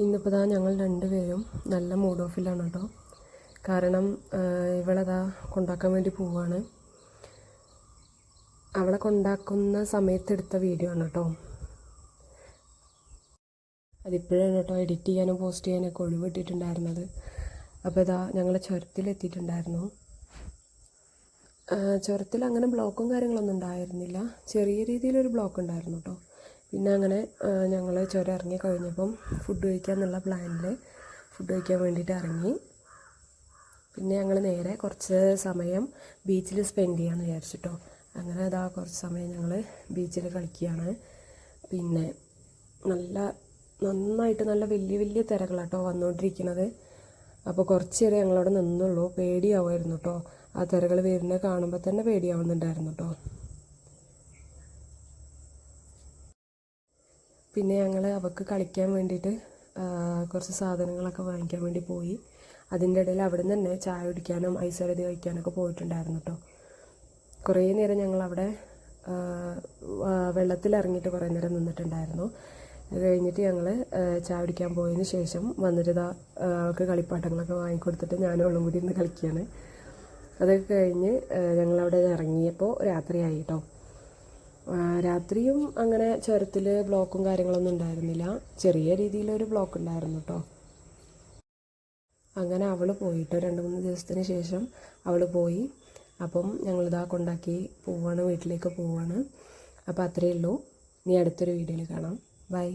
ഇന്നിപ്പോൾ ഞങ്ങൾ രണ്ടുപേരും നല്ല മൂഡ് ഓഫിലാണ് കേട്ടോ. കാരണം ഇവളതാ കൊണ്ടാക്കാൻ വേണ്ടി പോവാണ്. അവളെ കൊണ്ടാക്കുന്ന സമയത്തെടുത്ത വീഡിയോ ആണ് കേട്ടോ. അതിപ്പോഴാണ് കേട്ടോ എഡിറ്റ് ചെയ്യാനും പോസ്റ്റ് ചെയ്യാനൊക്കെ ഒഴിവിട്ടിട്ടുണ്ടായിരുന്നത്. അപ്പോൾ ഞങ്ങൾ ചുരത്തിലെത്തിയിട്ടുണ്ടായിരുന്നു. ചുരത്തിൽ അങ്ങനെ ബ്ലോക്കും കാര്യങ്ങളൊന്നും ഉണ്ടായിരുന്നില്ല. ചെറിയ രീതിയിലൊരു ബ്ലോക്ക് ഉണ്ടായിരുന്നു കേട്ടോ. പിന്നെ അങ്ങനെ ഞങ്ങൾ ചുരം ഇറങ്ങി കഴിഞ്ഞപ്പം ഫുഡ് കഴിക്കുക എന്നുള്ള പ്ലാനിൽ ഫുഡ് കഴിക്കാൻ വേണ്ടിയിട്ട് ഇറങ്ങി. പിന്നെ ഞങ്ങൾ നേരെ കുറച്ച് സമയം ബീച്ചിൽ സ്പെൻഡ് ചെയ്യാമെന്ന് വിചാരിച്ചിട്ടോ. അങ്ങനെ കുറച്ച് സമയം ഞങ്ങൾ ബീച്ചിൽ കളിക്കുകയാണ്. പിന്നെ നന്നായിട്ട് നല്ല വലിയ വലിയ തിരകളാട്ടോ വന്നുകൊണ്ടിരിക്കുന്നത്. അപ്പോൾ കുറച്ച് നേരം ഞങ്ങളവിടെ നിന്നുള്ളൂ. പേടിയാവുമായിരുന്നു കേട്ടോ. ആ തിരകൾ വരുന്നത് കാണുമ്പോൾ തന്നെ പേടിയാവുന്നുണ്ടായിരുന്നു കേട്ടോ. പിന്നെ ഞങ്ങൾ അവൾക്ക് കളിക്കാൻ വേണ്ടിയിട്ട് കുറച്ച് സാധനങ്ങളൊക്കെ വാങ്ങിക്കാൻ വേണ്ടി പോയി. അതിൻ്റെ ഇടയിൽ അവിടെ നിന്ന് തന്നെ ചായ കുടിക്കാനും ഐസ് കഴിക്കാനൊക്കെ പോയിട്ടുണ്ടായിരുന്നു കേട്ടോ. കുറേ നേരം ഞങ്ങളവിടെ വെള്ളത്തിലിറങ്ങിയിട്ട് കുറേ നേരം നിന്നിട്ടുണ്ടായിരുന്നു. അത് കഴിഞ്ഞിട്ട് ഞങ്ങൾ ചായ കുടിക്കാൻ പോയതിന് ശേഷം വന്നിട്ട് അവൾക്ക് കളിപ്പാട്ടങ്ങളൊക്കെ വാങ്ങിക്കൊടുത്തിട്ട് ഞാനും അവളും കൂടി ഇന്ന് കളിക്കുകയാണ്. അതൊക്കെ കഴിഞ്ഞ് ഞങ്ങളവിടെ ഇറങ്ങിയപ്പോൾ രാത്രിയായി കേട്ടോ. രാത്രിയും അങ്ങനെ ചുരത്തിൽ ബ്ലോക്കും കാര്യങ്ങളൊന്നും ഉണ്ടായിരുന്നില്ല. ചെറിയ രീതിയിലൊരു ബ്ലോക്ക് ഉണ്ടായിരുന്നു കേട്ടോ. അങ്ങനെ അവൾ പോയിട്ട് 2-3 ദിവസത്തിന് ശേഷം അവൾ പോയി. അപ്പം ഞങ്ങളിതാ കൊണ്ടാക്കി പോവാണ്, വീട്ടിലേക്ക് പോവാണ്. അപ്പോൾ അത്രയേ ഉള്ളൂ. ഇനി അടുത്തൊരു വീഡിയോയിൽ കാണാം. ബൈ.